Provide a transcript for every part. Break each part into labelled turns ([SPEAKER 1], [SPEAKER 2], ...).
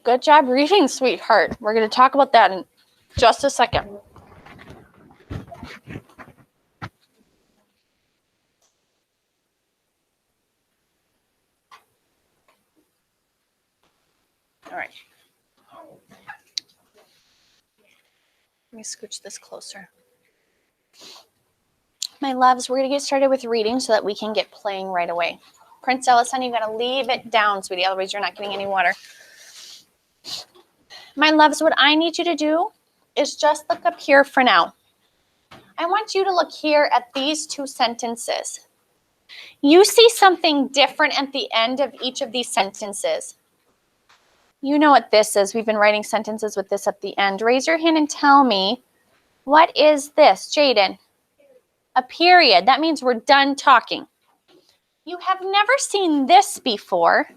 [SPEAKER 1] Good job reading, sweetheart. We're going to talk about that in just a second. All right. Let me scooch this closer. My loves, we're going to get started with reading so that we can get playing right away. Prince Ellis, honey, you got to leave it down, sweetie. Otherwise, you're not getting any water. My loves, what I need you to do is just look up here for now. I want you to look here at these two sentences. You see something different at the end of each of these sentences. You know what this is. We've been writing sentences with this at the end. Raise your hand and tell me, what is this, Jaden? A period. That means we're done talking. You have never seen this before.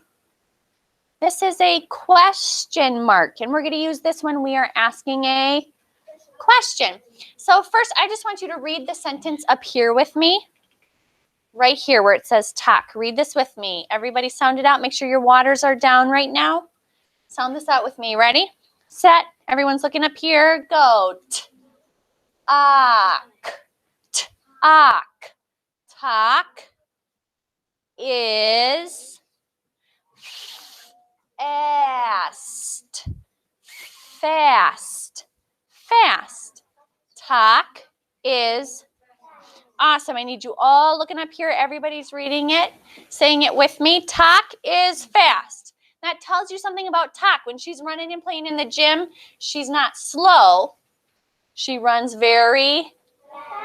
[SPEAKER 1] This is a question mark, and we're going to use this when we are asking a question. So first, I just want you to read the sentence up here with me. Right here where it says talk. Read this with me. Everybody sound it out. Make sure your waters are down right now. Sound this out with me. Ready? Set. Everyone's looking up here. Go. Talk. Talk. Talk is fast. Fast. Fast. Talk is awesome. I need you all looking up here. Everybody's reading it, saying it with me. Talk is fast. That tells you something about Talk. When she's running and playing in the gym, she's not slow. She runs very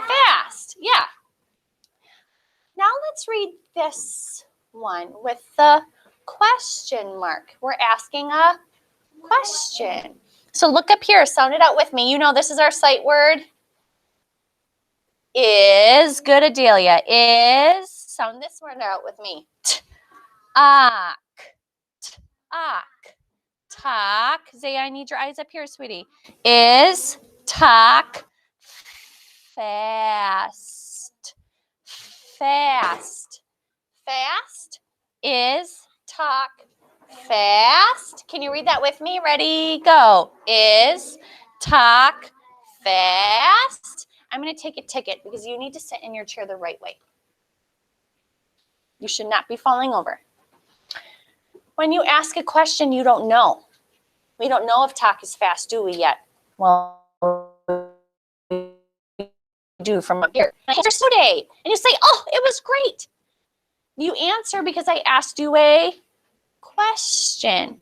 [SPEAKER 1] fast. Yeah. Now let's read this one with the question mark. We're asking a question. So look up here. Sound it out with me. You know this is our sight word. Is. Good, Adelia. Is. Sound this word out with me. Talk. Talk. Talk. Zay, I need your eyes up here, sweetie. Is. Talk. Fast. Fast. Fast is talk fast. Can you read that with me? Ready, go. Is talk fast. I'm going to take a ticket because you need to sit in your chair the right way. You should not be falling over. When you ask a question, you don't know. We don't know if talk is fast, do we yet? Well, we do from up here. Answer today. And you say, oh, it was great. You answer because I asked you a question.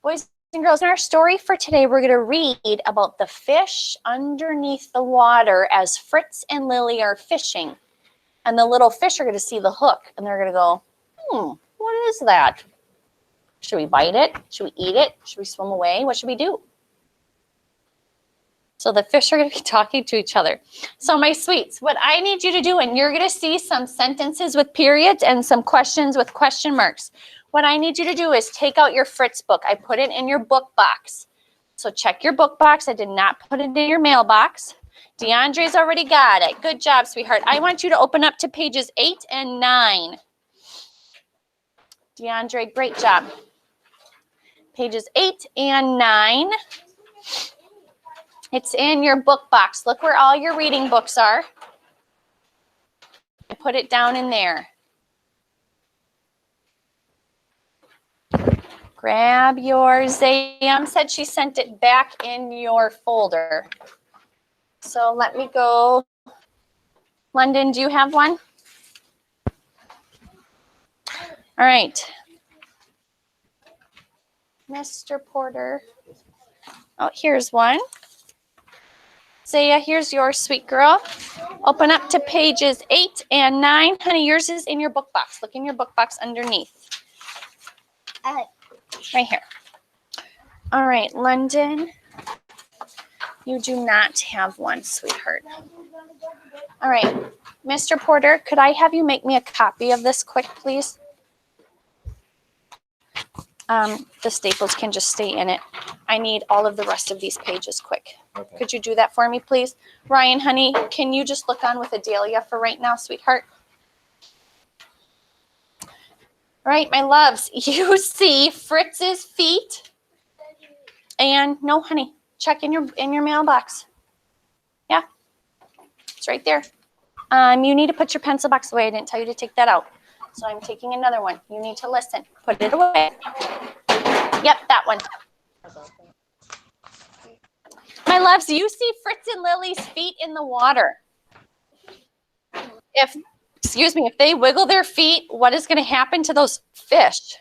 [SPEAKER 1] Boys and girls, in our story for today, we're going to read about the fish underneath the water as Fritz and Lily are fishing. And the little fish are going to see the hook, and they're going to go, what is that? Should we bite it? Should we eat it? Should we swim away? What should we do? So the fish are going to be talking to each other. So my sweets, what I need you to do, and you're going to see some sentences with periods and some questions with question marks. What I need you to do is take out your Fritz book. I put it in your book box. So check your book box. I did not put it in your mailbox. DeAndre's already got it. Good job, sweetheart. I want you to open up to pages 8 and 9. DeAndre, great job. Pages 8 and 9. It's in your book box. Look where all your reading books are. I put it down in there. Grab yours. Zayam said she sent it back in your folder. So let me go. London, do you have one? All right. Mr. Porter. Oh, here's one. Zaya, here's yours, sweet girl. Open up to pages 8 and 9. Honey, yours is in your book box. Look in your book box underneath. Right here. All right, London. You do not have one, sweetheart. All right, Mr. Porter, could I have you make me a copy of this quick, please? The staples can just stay in it. I need all of the rest of these pages quick. Okay. Could you do that for me, please? Ryan, honey, can you just look on with Adelia for right now, sweetheart? All right, my loves, you see Fritz's feet. And no, honey, check in your mailbox. Yeah, it's right there. You need to put your pencil box away. I didn't tell you to take that out. So I'm taking another one. You need to listen. Put it away. Yep, that one. My loves, you see Fritz and Lily's feet in the water. If they wiggle their feet, what is going to happen to those fish?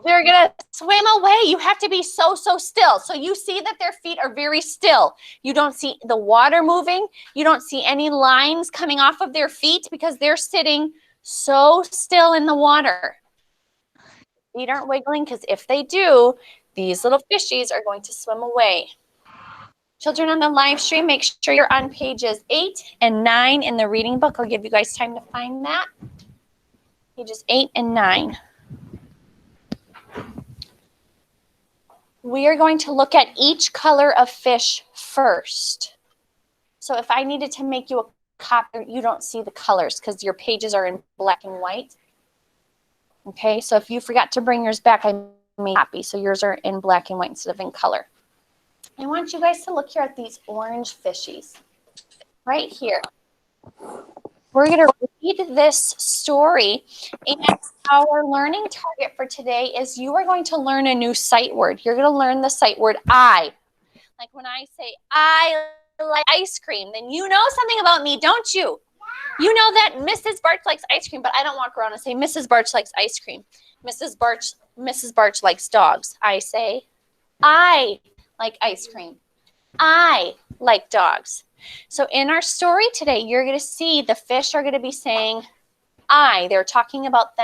[SPEAKER 1] They're going to swim away. You have to be so still. So you see that their feet are very still. You don't see the water moving. You don't see any lines coming off of their feet because they're sitting so still in the water. Feet aren't wiggling because if they do, these little fishies are going to swim away. Children on the live stream, make sure you're on pages 8 and 9 in the reading book. I'll give you guys time to find that. Pages 8 and 9. We are going to look at each color of fish first. So if I needed to make you a copy, you don't see the colors because your pages are in black and white. Okay, so if you forgot to bring yours back, I made a copy. So yours are in black and white instead of in color. I want you guys to look here at these orange fishies. Right here. We're going to read this story, and our learning target for today is you are going to learn a new sight word. You're going to learn the sight word I. Like when I say I like ice cream, then you know something about me, don't you? You know that Mrs. Barch likes ice cream, but I don't walk around and say Mrs. Barch likes ice cream. Mrs. Barch likes dogs. I say I like ice cream. I like dogs. So in our story today, you're going to see the fish are going to be saying I. They're talking about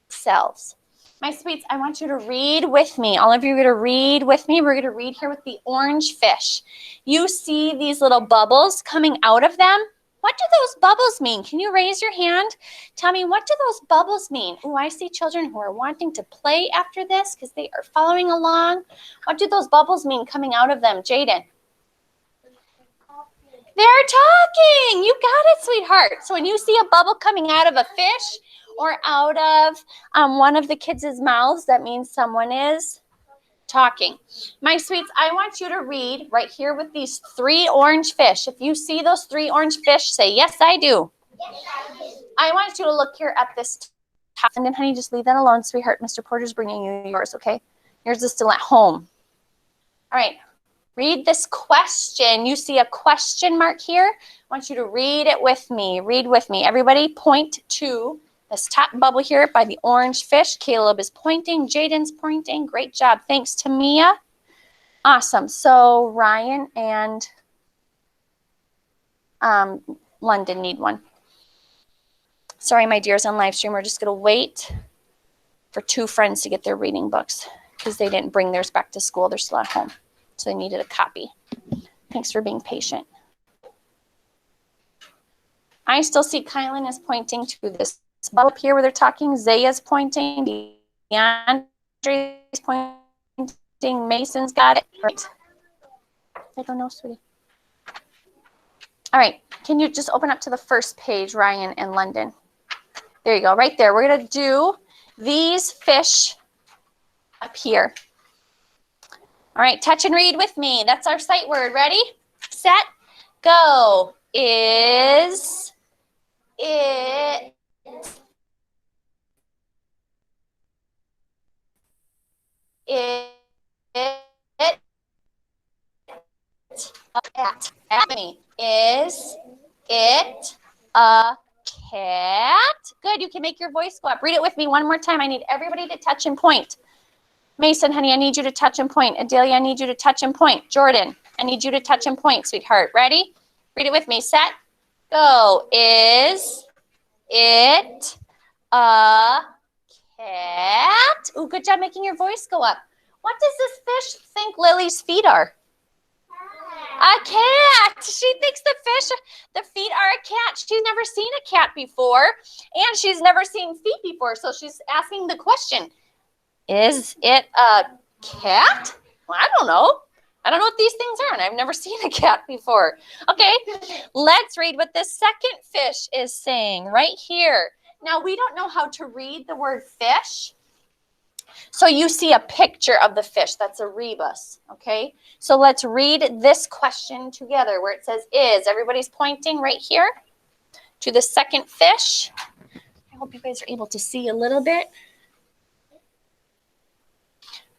[SPEAKER 1] themselves. My sweets, I want you to read with me. All of you are going to read with me. We're going to read here with the orange fish. You see these little bubbles coming out of them? What do those bubbles mean? Can you raise your hand? Tell me, what do those bubbles mean? Oh, I see children who are wanting to play after this because they are following along. What do those bubbles mean coming out of them? Jaden? They're talking. You got it, sweetheart. So when you see a bubble coming out of a fish or out of one of the kids' mouths, that means someone is talking. My sweets, I want you to read right here with these 3 orange fish. If you see those 3 orange fish, say, yes, I do. Yes, I do. I want you to look here at this top. And then, honey, just leave that alone, sweetheart. Mr. Porter's bringing you yours, okay? Yours is still at home. All right. Read this question. You see a question mark here? I want you to read it with me. Read with me. Everybody point to this top bubble here by the orange fish. Caleb is pointing. Jaden's pointing. Great job. Thanks to Mia. Awesome. So Ryan and London need one. Sorry, my dears, on live stream. We're just going to wait for 2 friends to get their reading books because they didn't bring theirs back to school. They're still at home. So they needed a copy. Thanks for being patient. I still see Kylan is pointing to this bubble up here where they're talking. Zaya's pointing. DeAndre's pointing. Mason's got it. Right. I don't know, sweetie. All right. Can you just open up to the first page, Ryan and London? There you go. Right there. We're going to do these fish up here. All right, touch and read with me. That's our sight word. Ready, set, go. Is it at me? Is it a cat? Good, you can make your voice go up. Read it with me one more time. I need everybody to touch and point. Mason, honey, I need you to touch and point. Adelia, I need you to touch and point. Jordan, I need you to touch and point, sweetheart. Ready? Read it with me. Set, go. Is it a cat? Ooh, good job making your voice go up. What does this fish think Lily's feet are? A cat. She thinks the feet are a cat. She's never seen a cat before, and she's never seen feet before, so she's asking the question. Is it a cat? Well, I don't know. I don't know what these things are, and I've never seen a cat before. Okay, let's read what the second fish is saying right here. Now, we don't know how to read the word fish. So you see a picture of the fish. That's a rebus, okay? So let's read this question together where it says is. Everybody's pointing right here to the second fish. I hope you guys are able to see a little bit.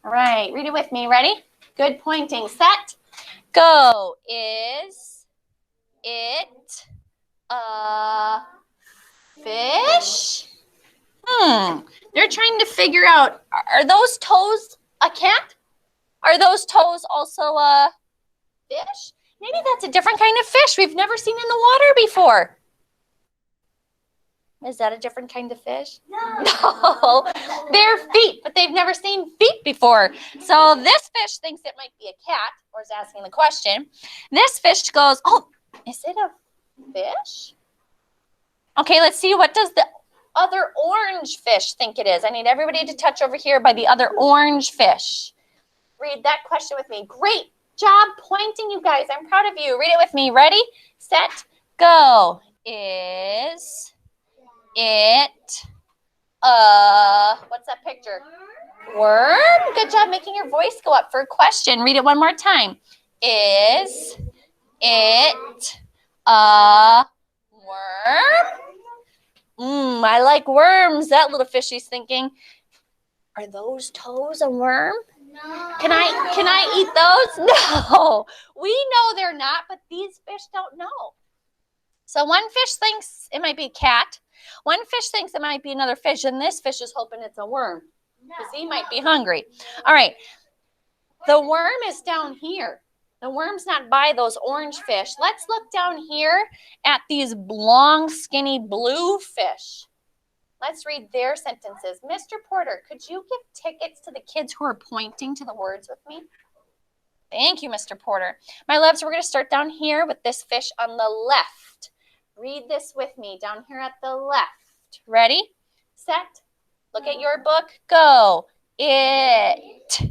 [SPEAKER 1] All right, read it with me. Ready? Good pointing. Set. Go. Is it a fish? They're trying to figure out, are those toes a cat? Are those toes also a fish? Maybe that's a different kind of fish we've never seen in the water before. Is that a different kind of fish? No. They're feet, but they've never seen feet before. So this fish thinks it might be a cat, or is asking the question. This fish goes, oh, is it a fish? Okay, let's see. What does the other orange fish think it is? I need everybody to touch over here by the other orange fish. Read that question with me. Great job pointing, you guys. I'm proud of you. Read it with me. Ready, set, go. Is it what's that picture? Worm? Good job making your voice go up for a question. Read it one more time. Is it a worm? I like worms. That little fishy's thinking, are those toes a worm? No. Can I eat those? No. We know they're not, but these fish don't know. So one fish thinks it might be a cat. One fish thinks it might be another fish, and this fish is hoping it's a worm because he might be hungry. All right. The worm is down here. The worm's not by those orange fish. Let's look down here at these long, skinny blue fish. Let's read their sentences. Mr. Porter, could you give tickets to the kids who are pointing to the words with me? Thank you, Mr. Porter. My loves, we're going to start down here with this fish on the left. Read this with me down here at the left. Ready? Set. Look at your book. Go. It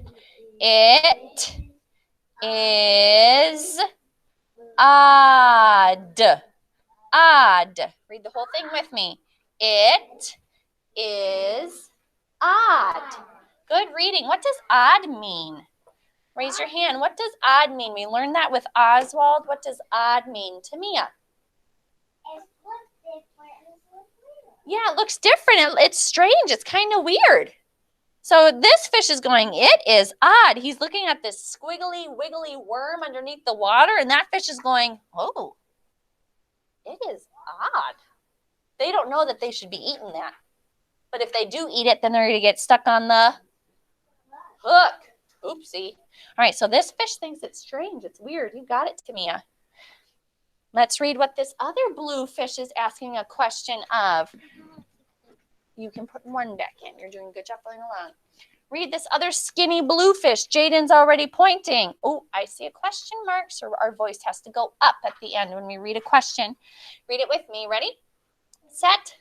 [SPEAKER 1] is odd. Odd. Read the whole thing with me. It is odd. Good reading. What does odd mean? Raise your hand. What does odd mean? We learned that with Oswald. What does odd mean? Tamia. Yeah, it looks different. It's strange. It's kind of weird. So this fish is going, it is odd. He's looking at this squiggly, wiggly worm underneath the water, and that fish is going, oh, it is odd. They don't know that they should be eating that. But if they do eat it, then they're going to get stuck on the hook. Oopsie. All right, so this fish thinks it's strange. It's weird. You got it, Tamia. Let's read what this other blue fish is asking a question of. You can put one back in. You're doing a good job following along. Read this other skinny blue fish. Jaden's already pointing. Oh, I see a question mark, so our voice has to go up at the end when we read a question. Read it with me. Ready? Set.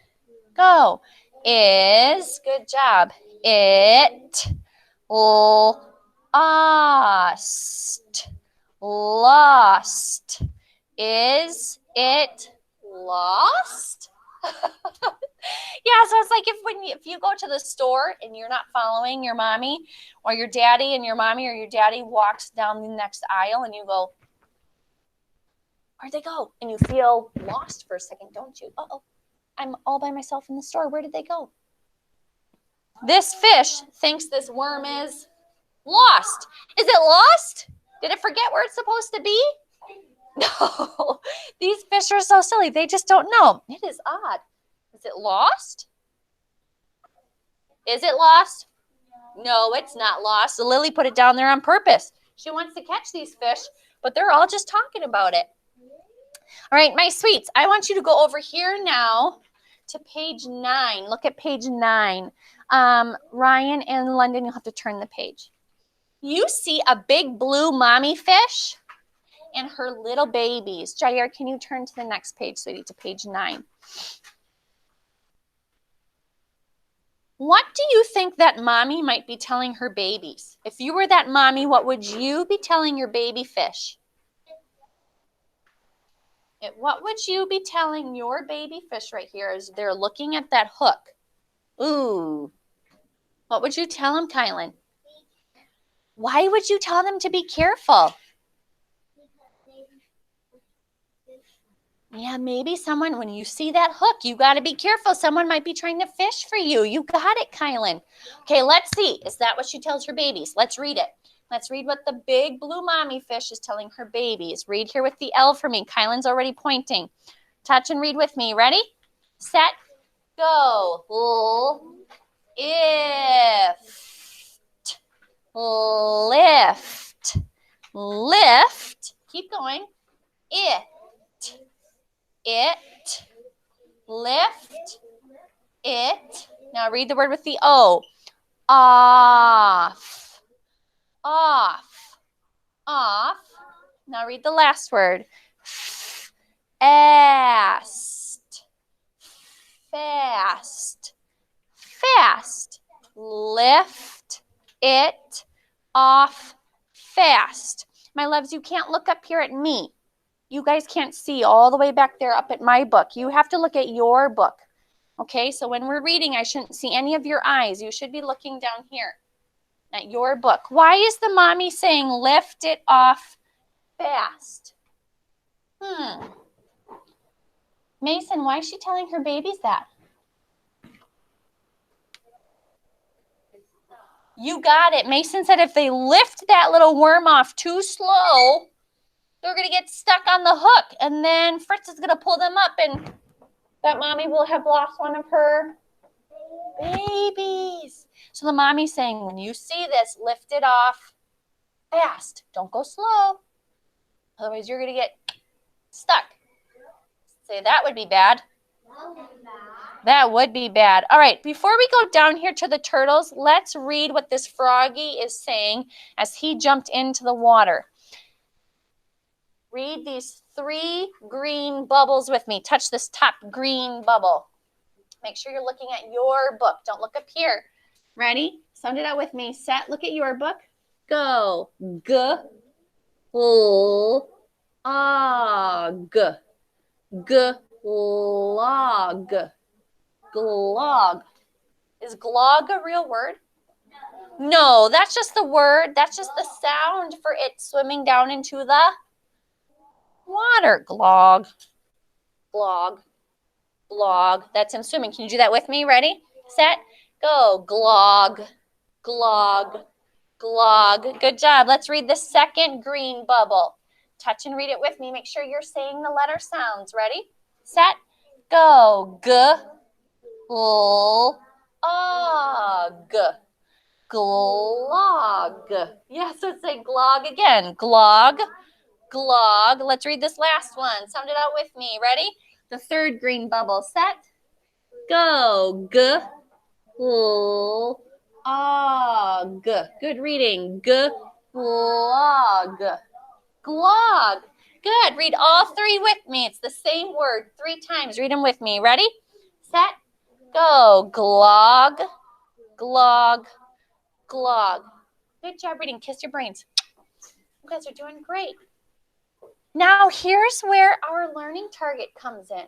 [SPEAKER 1] Go. Is, good job. It lost. Lost. Is it lost? Yeah, so it's like if you go to the store and you're not following your mommy or your daddy, and your mommy or your daddy walks down the next aisle and you go, where'd they go? And you feel lost for a second, don't you? Uh-oh, I'm all by myself in the store. Where did they go? This fish thinks this worm is lost. Is it lost? Did it forget where it's supposed to be? No, these fish are so silly. They just don't know. It is odd. Is it lost? Is it lost? No, it's not lost. So Lily put it down there on purpose. She wants to catch these fish, but they're all just talking about it. All right, my sweets, I want you to go over here now to page 9. Look at page 9. Ryan and London, you'll have to turn the page. You see a big blue mommy fish and her little babies. Jair, can you turn to the next page, sweetie, to page 9? What do you think that mommy might be telling her babies? If you were that mommy, what would you be telling your baby fish? What would you be telling your baby fish right here as they're looking at that hook? Ooh. What would you tell them, Kylan? Why would you tell them to be careful? Yeah, maybe someone, when you see that hook, you got to be careful. Someone might be trying to fish for you. You got it, Kylan. Okay, let's see. Is that what she tells her babies? Let's read it. Let's read what the big blue mommy fish is telling her babies. Read here with the L for me. Kylan's already pointing. Touch and read with me. Ready? Set, go. Lift, lift. Keep going. It, lift, it. Now read the word with the O. Off, off, off. Now read the last word. Fast, fast, fast. Lift it off fast. My loves, you can't look up here at me. You guys can't see all the way back there up at my book. You have to look at your book. Okay, so when we're reading, I shouldn't see any of your eyes. You should be looking down here at your book. Why is the mommy saying lift it off fast? Mason, why is she telling her babies that? You got it. Mason said if they lift that little worm off too slow, they're going to get stuck on the hook. And then Fritz is going to pull them up and that mommy will have lost one of her babies. So the mommy's saying, when you see this, lift it off fast. Don't go slow. Otherwise, you're going to get stuck. Say that would be bad. That would be bad. All right, before we go down here to the turtles, let's read what this froggy is saying as he jumped into the water. Read these 3 green bubbles with me. Touch this top green bubble. Make sure you're looking at your book. Don't look up here. Ready? Sound it out with me. Set. Look at your book. Go. G. L. Og. G. Log. Glog. Is glog a real word? No, that's just the word. That's just the sound for it swimming down into the water. Glog. Glog. Glog. That's him swimming. Can you do that with me? Ready? Set. Go. Glog. Glog. Glog. Good job. Let's read the second green bubble. Touch and read it with me. Make sure you're saying the letter sounds. Ready? Set. Go. G. L. Og. Glog. Yeah, so say glog again. Glog. Glog. Let's read this last one. Sound it out with me. Ready? The third green bubble. Set. Go. G. L. Og. Good reading. G. Glog. Glog. Good. Read all 3 with me. It's the same word 3 times. Read them with me. Ready? Set. Go. Glog. Glog. Glog. Good job reading. Kiss your brains. You guys are doing great. Now, here's where our learning target comes in.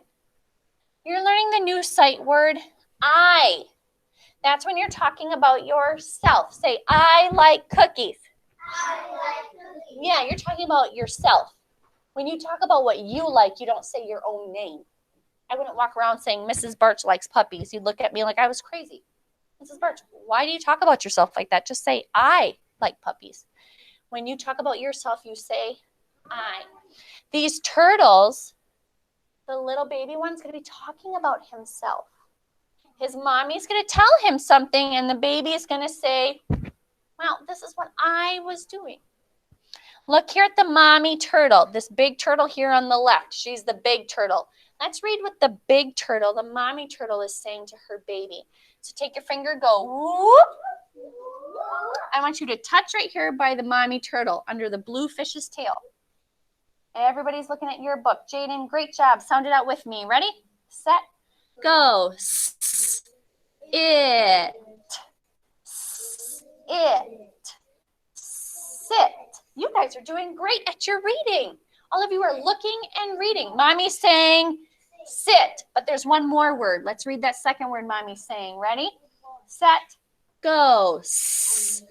[SPEAKER 1] You're learning the new sight word, I. That's when you're talking about yourself. Say, I like cookies. I like cookies. Yeah, you're talking about yourself. When you talk about what you like, you don't say your own name. I wouldn't walk around saying, Mrs. Birch likes puppies. You'd look at me like I was crazy. Mrs. Birch, why do you talk about yourself like that? Just say, I like puppies. When you talk about yourself, you say, I. These turtles, the little baby one's going to be talking about himself. His mommy's going to tell him something, and the baby is going to say, well, this is what I was doing. Look here at the mommy turtle, this big turtle here on the left. She's the big turtle. Let's read what the big turtle, the mommy turtle, is saying to her baby. So take your finger, go, whoop. I want you to touch right here by the mommy turtle under the blue fish's tail. Everybody's looking at your book. Jaden, great job. Sound it out with me. Ready? Set. Go. It. It. Sit. You guys are doing great at your reading. All of you are looking and reading. Mommy's saying sit, but there's one more word. Let's read that second word Mommy's saying. Ready? Set, go. St,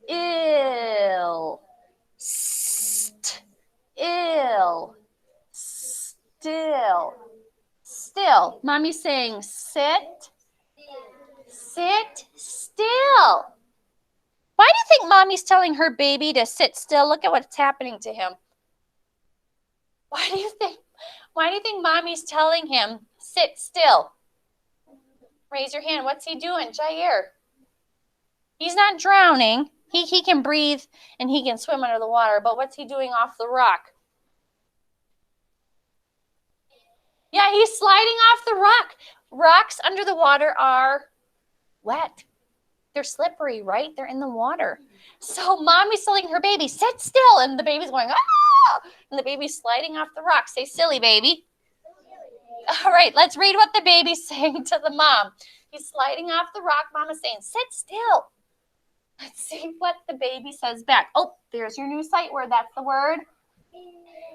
[SPEAKER 1] ill, st, ill, still, still. Mommy's saying sit, sit still. Why do you think Mommy's telling her baby to sit still? Look at what's happening to him. Why do you think Mommy's telling him sit still? Raise your hand. What's he doing, Jair? He's not drowning. He can breathe and he can swim under the water, but what's he doing off the rock? Yeah, he's sliding off the rock. Rocks under the water are wet. They're slippery, right? They're in the water. So Mommy's telling her baby, sit still. And the baby's going, ah! And the baby's sliding off the rock. Say, silly baby. All right, let's read what the baby's saying to the mom. He's sliding off the rock. Mama's saying, sit still. Let's see what the baby says back. Oh, there's your new sight word. That's the word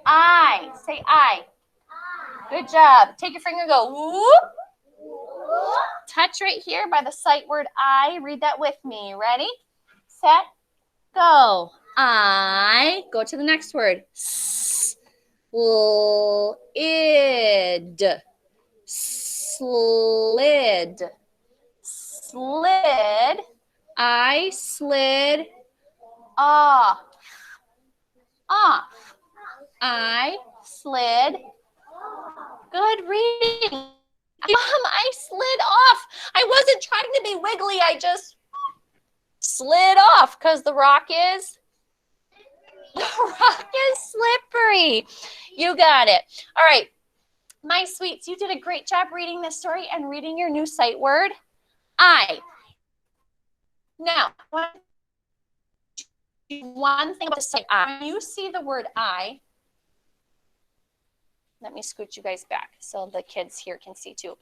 [SPEAKER 1] I. Say I. Good job. Take your finger and go, whoop. Touch right here by the sight word I. Read that with me. Ready? Set, go. I. Go to the next word. Slid. Slid. Slid. I slid off. Off. I slid. Good reading. Mom, I slid off. I wasn't trying to be wiggly. I just slid off because the rock is slippery. You got it. All right. My sweets, you did a great job reading this story and reading your new sight word, I. Now, one thing about the sight I, when you see the word I, let me scoot you guys back so the kids here can see too.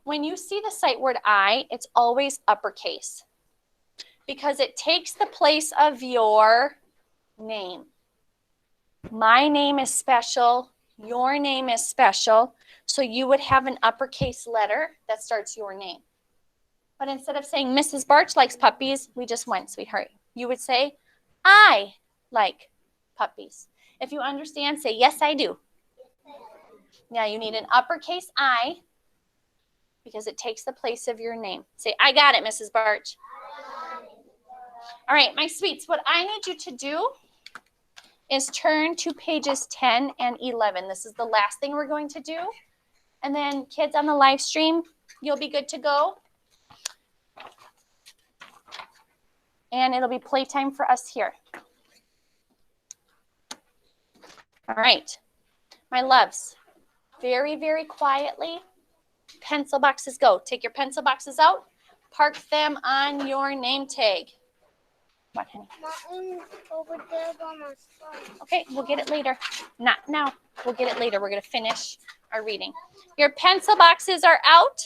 [SPEAKER 1] When you see the sight word I, it's always uppercase because it takes the place of your name. My name is special. Your name is special. So you would have an uppercase letter that starts your name. But instead of saying Mrs. Barch likes puppies, we just went, sweetheart. You would say, I like puppies. If you understand, say, yes, I do. Now you need an uppercase I because it takes the place of your name. Say, I got it, Mrs. Barch. All right, my sweets, what I need you to do is turn to pages 10 and 11. This is the last thing we're going to do. And then kids on the live stream, you'll be good to go. And it'll be playtime for us here. All right, my loves. Very, very quietly, pencil boxes go. Take your pencil boxes out, park them on your name tag. What, honey?
[SPEAKER 2] Over there by my son.
[SPEAKER 1] Okay, we'll get it later. Not now. We'll get it later. We're going to finish our reading. Your pencil boxes are out.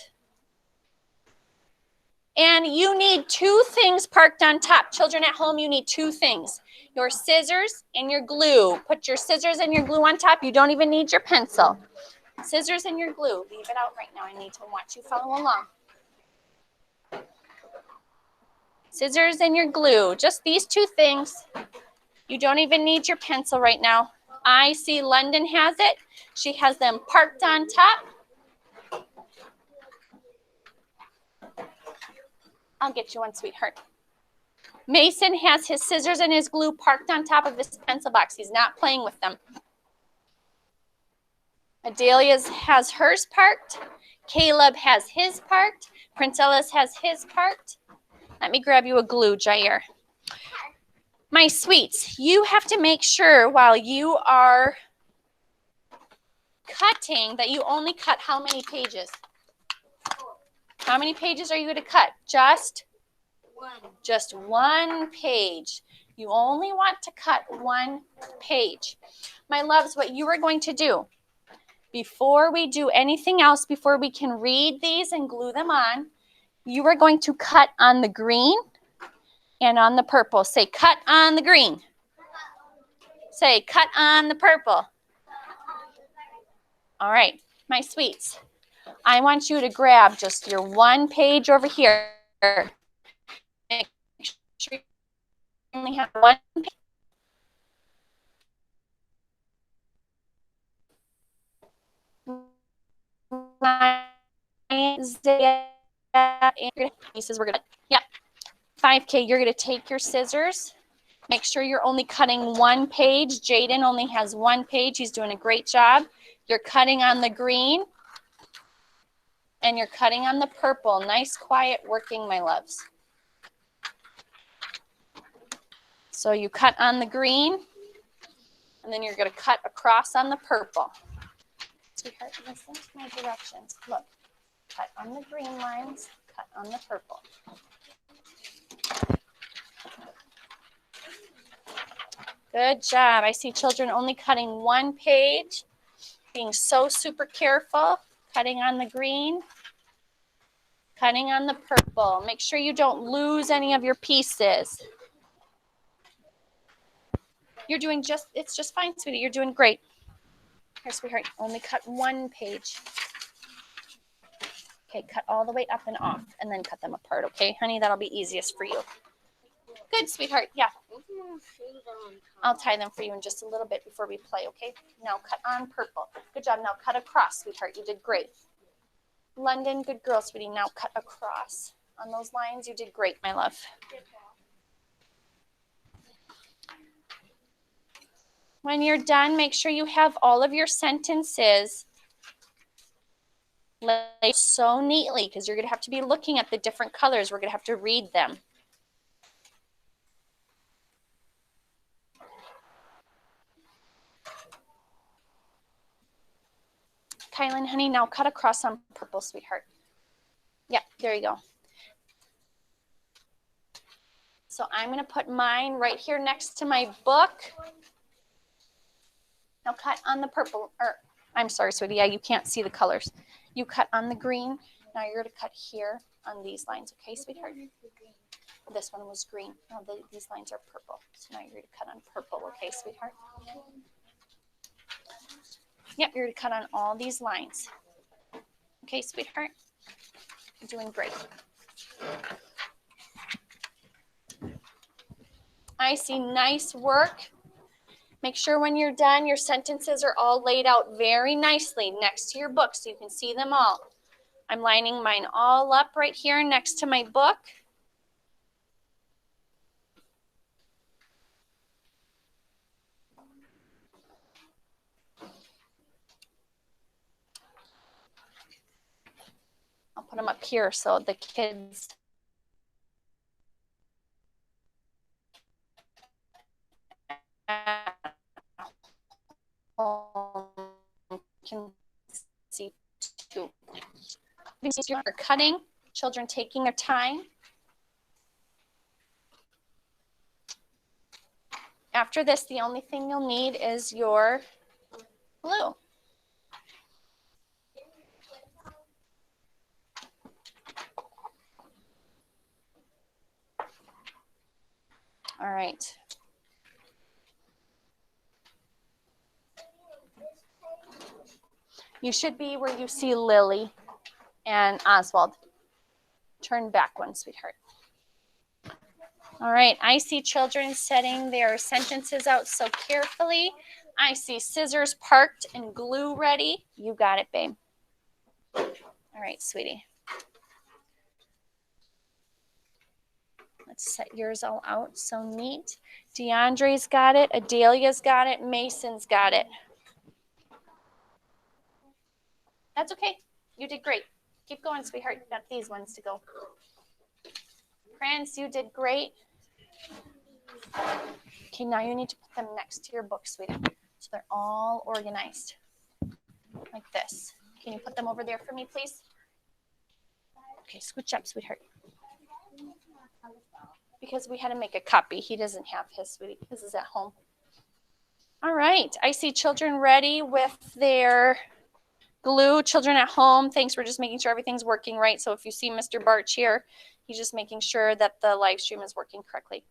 [SPEAKER 1] And you need two things parked on top. Children at home, you need two things. Your scissors and your glue. Put your scissors and your glue on top. You don't even need your pencil. Scissors and your glue. Leave it out right now. I need to watch you follow along. Scissors and your glue. Just these two things. You don't even need your pencil right now. I see London has it. She has them parked on top. I'll get you one, sweetheart. Mason has his scissors and his glue parked on top of his pencil box. He's not playing with them. Adelia has hers parked. Caleb has his parked. Prince Ellis has his parked. Let me grab you a glue, Jair. My sweets, you have to make sure while you are cutting that you only cut how many pages? How many pages are you going to cut? Just one page. You only want to cut one page. My loves, what you are going to do before we do anything else, before we can read these and glue them on, you are going to cut on the green and on the purple. Say, cut on the green. Say, cut on the purple. All right, my sweets. I want you to grab just your one page over here. Make sure you only have one page. Pieces we're gonna, yeah. 5K, you're gonna take your scissors. Make sure you're only cutting one page. Jaden only has one page. He's doing a great job. You're cutting on the green and you're cutting on the purple. Nice, quiet working, my loves. So you cut on the green and then you're gonna cut across on the purple. Sweetheart, listen to my directions. Look, cut on the green lines, cut on the purple. Good job. I see children only cutting one page, being so super careful, cutting on the green, cutting on the purple. Make sure you don't lose any of your pieces. You're doing it's just fine, sweetie. You're doing great. Here, sweetheart, only cut one page. Okay, cut all the way up and off and then cut them apart, okay, honey? That'll be easiest for you. Good, sweetheart. Yeah. I'll tie them for you in just a little bit before we play, okay? Now cut on purple. Good job. Now cut across, sweetheart. You did great. London, good girl, sweetie. Now cut across. On those lines, you did great, my love. When you're done, make sure you have all of your sentences laid so neatly because you're going to have to be looking at the different colors. We're going to have to read them. Kylan, honey, now cut across on purple, sweetheart. Yeah, there you go. So I'm going to put mine right here next to my book. Now cut on the purple, or I'm sorry, sweetie, yeah, you can't see the colors. You cut on the green. Now you're going to cut here on these lines, okay, sweetheart? This one was green. Now these lines are purple. So now you're going to cut on purple, okay, sweetheart? Yep, you're going to cut on all these lines. Okay, sweetheart? You're doing great. I see, nice work. Make sure when you're done, your sentences are all laid out very nicely next to your book so you can see them all. I'm lining mine all up right here next to my book. I'll put them up here so the kids can see too. You're cutting, children taking their time. After this, the only thing you'll need is your glue. All right. You should be where you see Lily and Oswald. Turn back one, sweetheart. All right, I see children setting their sentences out so carefully. I see scissors parked and glue ready. You got it, babe. All right, sweetie. Let's set yours all out so neat. DeAndre's got it. Adelia's got it. Mason's got it. That's okay. You did great. Keep going, sweetheart. You got these ones to go. Prince, you did great. Okay, now you need to put them next to your book, sweetie. So they're all organized like this. Can you put them over there for me, please? Okay, scooch up, sweetheart. Because we had to make a copy. He doesn't have his, sweetie. His is at home. All right. I see children ready with their glue. Children at home, thanks. We're just making sure everything's working right. So if you see Mr. Barch here, he's just making sure that the live stream is working correctly.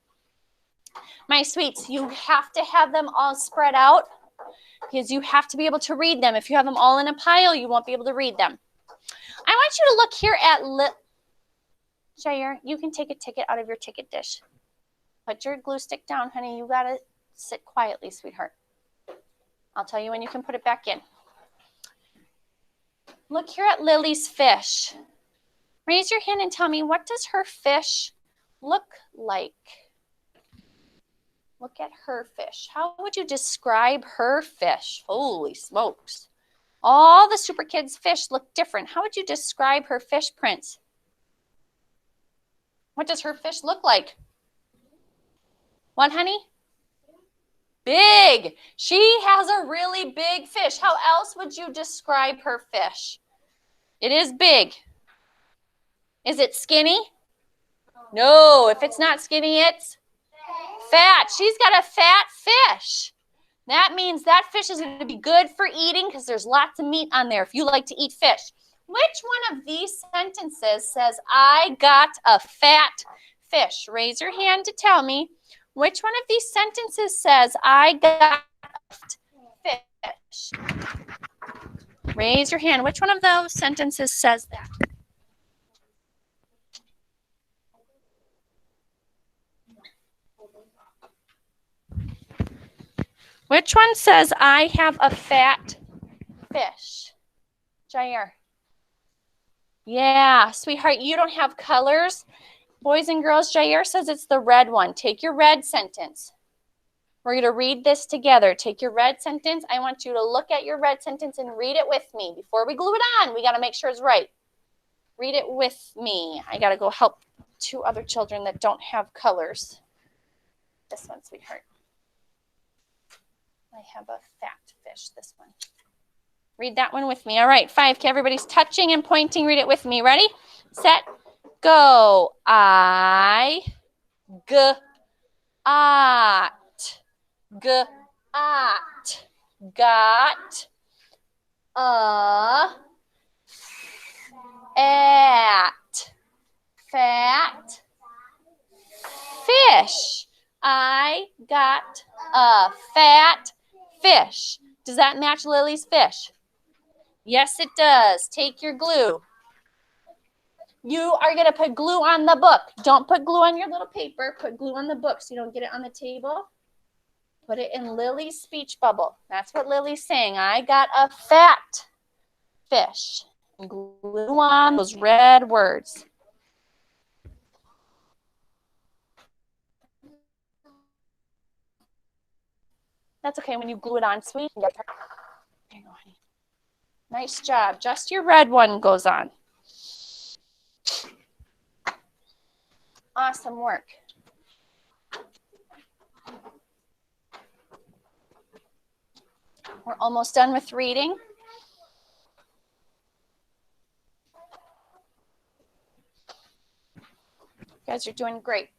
[SPEAKER 1] My sweets, you have to have them all spread out because you have to be able to read them. If you have them all in a pile, you won't be able to read them. I want you to look here at Jair, you can take a ticket out of your ticket dish. Put your glue stick down, honey. You got to sit quietly, sweetheart. I'll tell you when you can put it back in. Look here at Lily's fish. Raise your hand and tell me, what does her fish look like? Look at her fish. How would you describe her fish? Holy smokes. All the Super Kids fish look different. How would you describe her fish, Prince? What does her fish look like? What, honey? Big. She has a really big fish. How else would you describe her fish? It is big. Is it skinny? No. If it's not skinny, it's fat. She's got a fat fish. That means that fish is going to be good for eating because there's lots of meat on there if you like to eat fish. Which one of these sentences says, I got a fat fish? Raise your hand to tell me. Which one of these sentences says, I got a fish? Raise your hand. Which one of those sentences says that? Which one says, I have a fat fish? Jair. Yeah, sweetheart, you don't have colors. Boys and girls, Jair says it's the red one. Take your red sentence. We're going to read this together. Take your red sentence. I want you to look at your red sentence and read it with me. Before we glue it on, we got to make sure it's right. Read it with me. I got to go help two other children that don't have colors. This one, sweetheart. I have a fat fish, this one. Read that one with me. All right, 5K. Everybody's touching and pointing. Read it with me. Ready, set, go. I got got a fat fish. I got a fat fish. Does that match Lily's fish? Yes, it does. Take your glue. You are going to put glue on the book. Don't put glue on your little paper. Put glue on the book so you don't get it on the table. Put it in Lily's speech bubble. That's what Lily's saying. I got a fat fish. Glue on those red words. That's okay when you glue it on, sweet. There you go, honey. Nice job. Just your red one goes on. Awesome work. We're almost done with reading. You guys are doing great.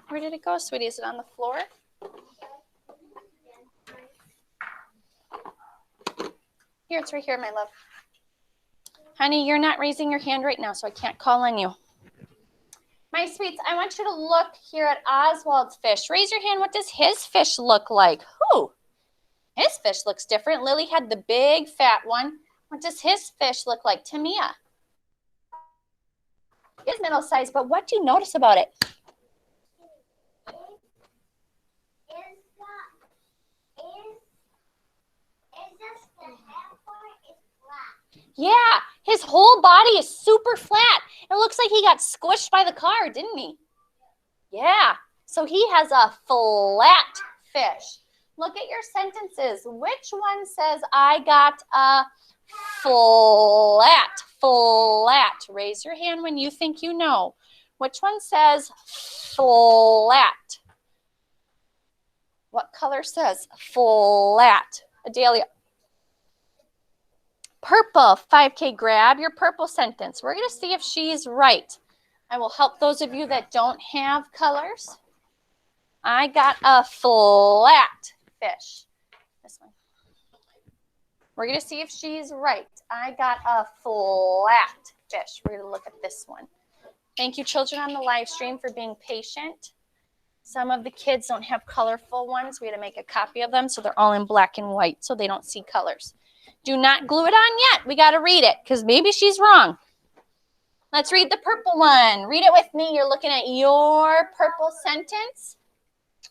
[SPEAKER 1] Where did it go, sweetie? Is it on the floor? Here, it's right here, my love. Honey, you're not raising your hand right now, so I can't call on you. My sweets, I want you to look here at Oswald's fish. Raise your hand. What does his fish look like? Ooh, his fish looks different. Lily had the big, fat one. What does his fish look like? Tamia. It's middle size, but what do you notice about it? Yeah, his whole body is super flat. It looks like he got squished by the car, didn't he? Yeah, so he has a flat fish. Look at your sentences. Which one says, I got a flat? Flat. Raise your hand when you think you know. Which one says flat? What color says flat? Adelia. Purple. 5K, grab your purple sentence. We're going to see if she's right. I will help those of you that don't have colors. I got a flat fish. This one. We're going to see if she's right. I got a flat fish. We're going to look at this one. Thank you, children on the live stream, for being patient. Some of the kids don't have colorful ones. We had to make a copy of them, so they're all in black and white, so they don't see colors. Do not glue it on yet. We got to read it, because maybe she's wrong. Let's read the purple one. Read it with me. You're looking at your purple sentence.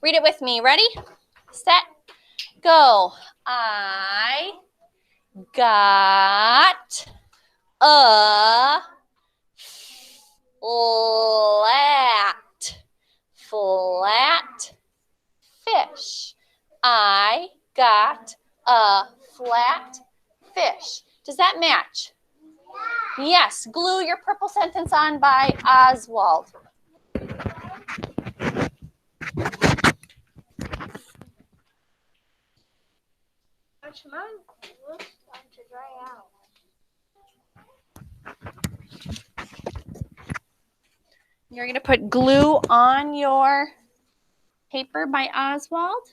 [SPEAKER 1] Read it with me. Ready? Set. Go. I got a flat fish. I got a flat fish. Does that match? Yes. Glue your purple sentence on by Oswald.
[SPEAKER 2] Mine looks starting to dry out.
[SPEAKER 1] You're going to put glue on your paper by Oswald.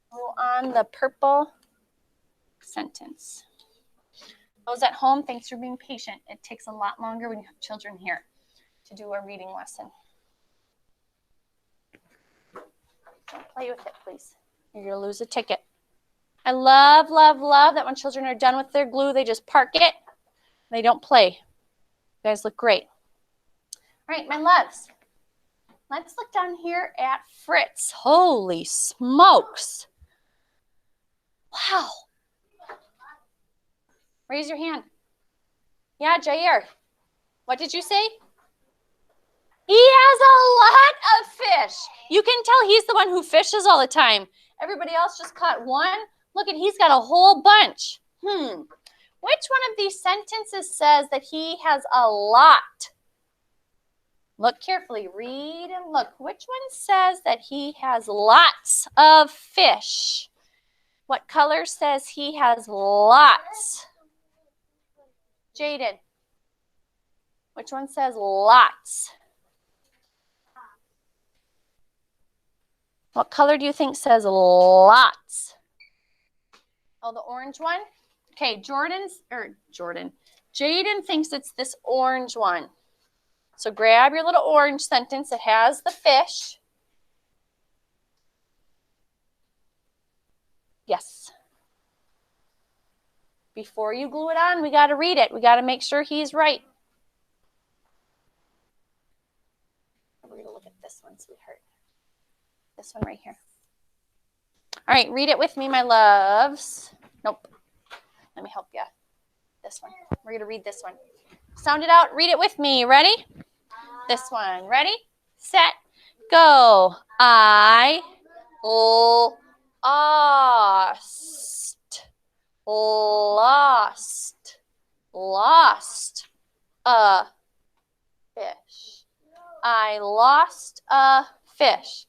[SPEAKER 1] Glue on the purple sentence. Those at home, thanks for being patient. It takes a lot longer when you have children here to do a reading lesson. Don't play with it, please. You're going to lose a ticket. I love, love, love that when children are done with their glue, they just park it. They don't play. You guys look great. All right, my loves. Let's look down here at Fritz. Holy smokes. Wow. Raise your hand. Yeah, Jair. What did you say? He has a lot of fish. You can tell he's the one who fishes all the time. Everybody else just caught one. Look at, he's got a whole bunch. Which one of these sentences says that he has a lot? Look carefully. Read and look. Which one says that he has lots of fish? What color says he has lots? Jaden. Which one says lots? What color do you think says lots? Oh, the orange one? Okay, Jaden thinks it's this orange one. So grab your little orange sentence that has the fish. Yes. Before you glue it on, we got to read it. We got to make sure he's right. We're going to look at this one, sweetheart. This one right here. All right, read it with me, my loves. Nope. Let me help you. This one. We're going to read this one. Sound it out. Read it with me. Ready? This one. Ready? Set. Go. I lost a fish. I lost a fish.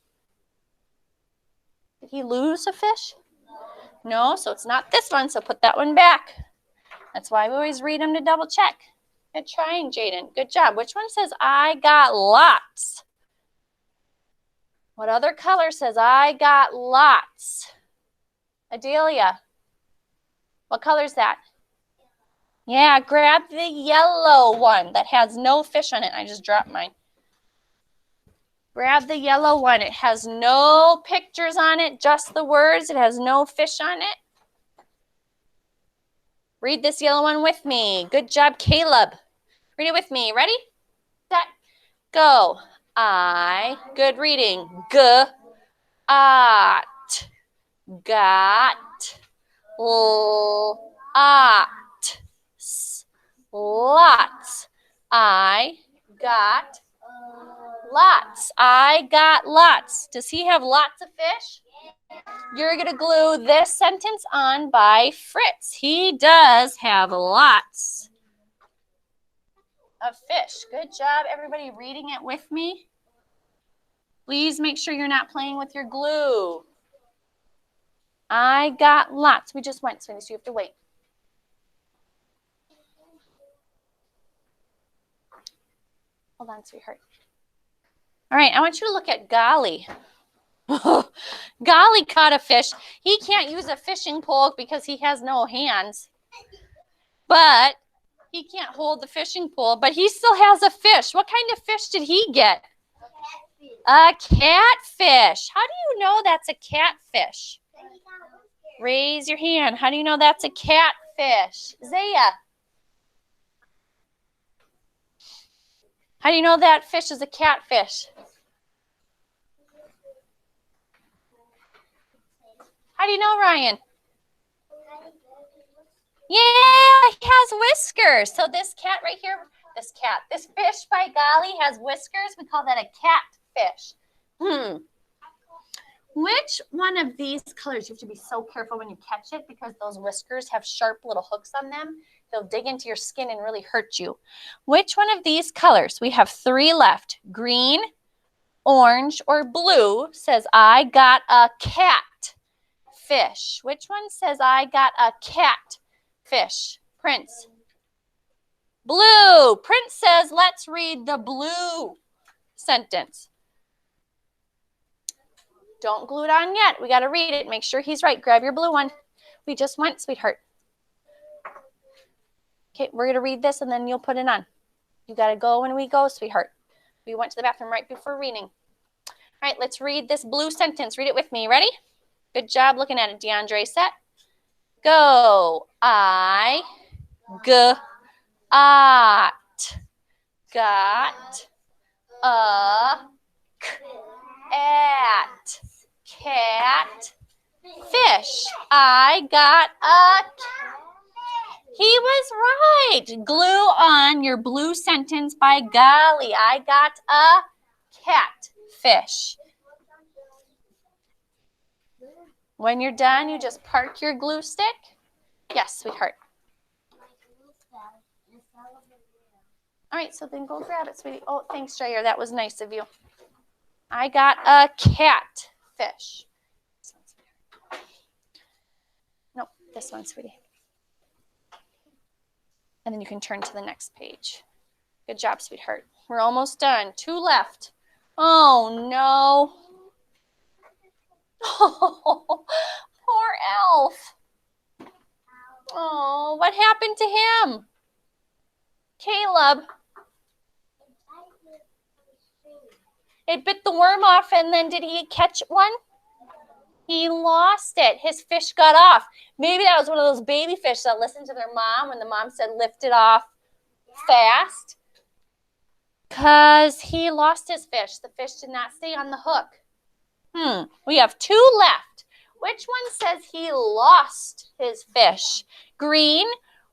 [SPEAKER 1] Did he lose a fish? No, so it's not this one, so put that one back. That's why we always read them to double check. Good trying, Jaden. Good job. Which one says I got lots? What other color says I got lots? Adelia. What color is that? Yeah, grab the yellow one that has no fish on it. I just dropped mine. Grab the yellow one. It has no pictures on it, just the words. It has no fish on it. Read this yellow one with me. Good job, Caleb. Read it with me. Ready? Set. Go. Good reading. Got lots. I got lots. I got lots. Does he have lots of fish? You're going to glue this sentence on by Fritz. He does have lots of fish. Good job, everybody, reading it with me. Please make sure you're not playing with your glue. I got lots. We just went, sweetie, so you have to wait. Hold on, sweetheart. All right, I want you to look at Golly. Golly caught a fish. He can't use a fishing pole because he has no hands. But He can't hold the fishing pole, but he still has a fish. What kind of fish did he get? A catfish. How do you know that's a catfish? Raise your hand. How do you know that's a catfish? Zaya. How do you know that fish is a catfish? How do you know, Ryan? Yeah, he has whiskers. So this cat right here, this fish by golly has whiskers. We call that a catfish. Which one of these colors, you have to be so careful when you catch it because those whiskers have sharp little hooks on them. They'll dig into your skin and really hurt you. Which one of these colors? We have 3 left. Green, orange, or blue says, I got a cat fish. Which one says, I got a cat fish? Prince. Blue. Prince says, let's read the blue sentence. Don't glue it on yet. We got to read it. Make sure he's right. Grab your blue one. We just went, sweetheart. Okay, we're going to read this and then you'll put it on. You got to go when we go, sweetheart. We went to the bathroom right before reading. All right, let's read this blue sentence. Read it with me. Ready? Good job looking at it, DeAndre. Set. Go. I got a cat fish. I got a cat. He was right. Glue on your blue sentence by golly. I got a cat fish. When you're done, you just park your glue stick. Yes, sweetheart. All right, so then go grab it, sweetie. Oh, thanks, Jair. That was nice of you. I got a cat fish. Nope, this one, sweetie. And then you can turn to the next page. Good job, sweetheart. We're almost done. 2 left. Oh, no. Oh, poor Elf. Oh, what happened to him? Caleb. It bit the worm off, and then did he catch one? He lost it. His fish got off. Maybe that was one of those baby fish that listened to their mom when the mom said lift it off fast. Because he lost his fish. The fish did not stay on the hook. We have 2 left. Which one says he lost his fish? Green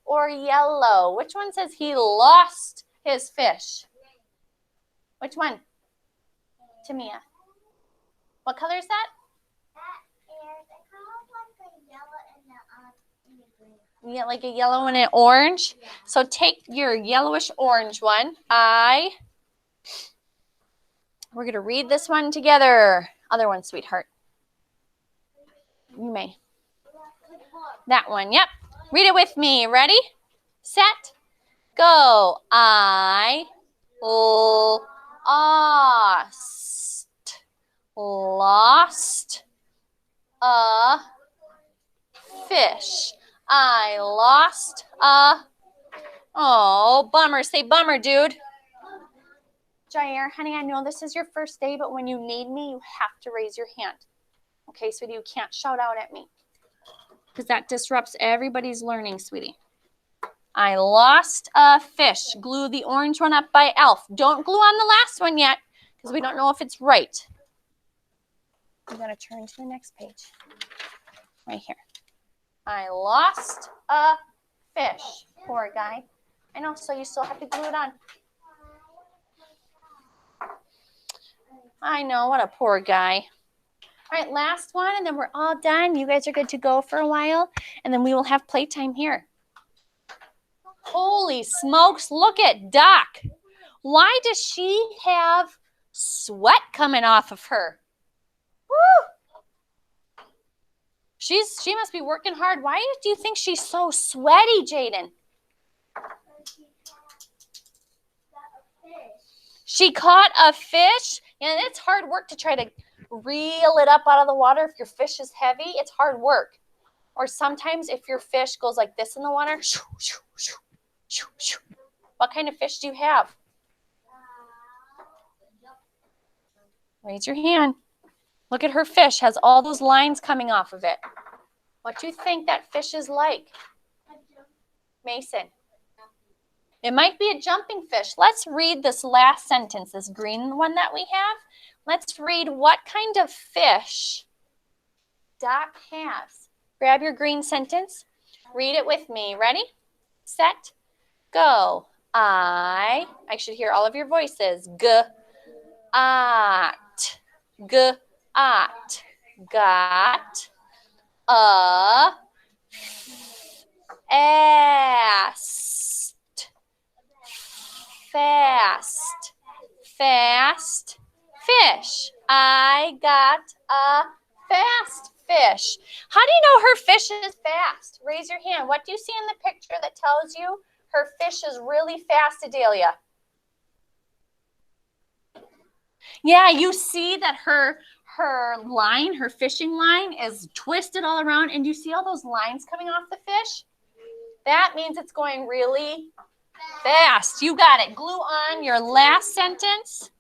[SPEAKER 1] or yellow? Which one says he lost his fish? Which one? Tamia. What color is that? Yeah, like a yellow and an orange. So take your yellowish orange one. We're going to read this one together. Other one, sweetheart. You may. That one, yep. Read it with me. Ready? Set. Go. I lost a fish. I lost a, oh, bummer. Say bummer, dude. Jair, honey, I know this is your first day, but when you need me, you have to raise your hand. Okay, sweetie, you can't shout out at me because that disrupts everybody's learning, sweetie. I lost a fish. Glue the orange one up by Elf. Don't glue on the last one yet because we don't know if it's right. I'm going to turn to the next page. Right here. I lost a fish. Poor guy. I know, so you still have to glue it on. I know, what a poor guy. All right, last one, and then we're all done. You guys are good to go for a while, and then we will have playtime here. Holy smokes, look at Doc. Why does she have sweat coming off of her? Woo! She must be working hard. Why do you think she's so sweaty, Jaden? She caught a fish, and it's hard work to try to reel it up out of the water. If your fish is heavy, it's hard work. Or sometimes if your fish goes like this in the water, Shoo, shoo. What kind of fish do you have? Raise your hand. Look at her fish, has all those lines coming off of it. What do you think that fish is like? Mason. It might be a jumping fish. Let's read this last sentence, this green one that we have. Let's read what kind of fish Doc has. Grab your green sentence. Read it with me. Ready? Set. Go. I should hear all of your voices. Got. Got. Fast fish. I got a fast fish. How do you know her fish is fast? Raise your hand. What do you see in the picture that tells you her fish is really fast, Adelia? Yeah, you see that her line, her fishing line is twisted all around, and you see all those lines coming off the fish? That means it's going really fast. You got it. Glue on your last sentence.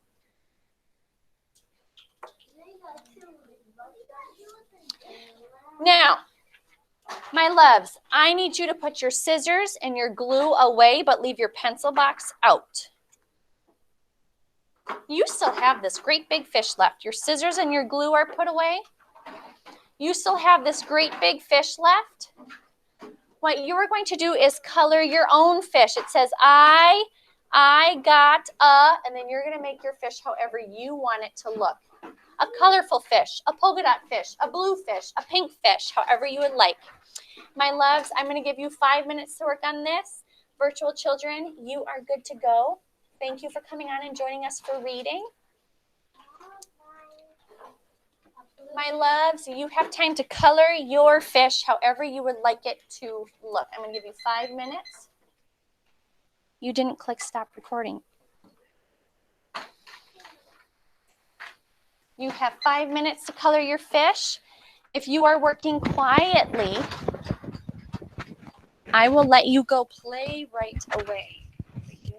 [SPEAKER 1] Now, my loves, I need you to put your scissors and your glue away, but leave your pencil box out. You still have this great big fish left. Your scissors and your glue are put away. You still have this great big fish left. What you are going to do is color your own fish. It says, I got a, and then you're going to make your fish however you want it to look. A colorful fish, a polka dot fish, a blue fish, a pink fish, however you would like. My loves, I'm going to give you 5 minutes to work on this. Virtual children, you are good to go. Thank you for coming on and joining us for reading. My loves, you have time to color your fish however you would like it to look. I'm going to give you 5 minutes. You didn't click stop recording. You have 5 minutes to color your fish. If you are working quietly, I will let you go play right away.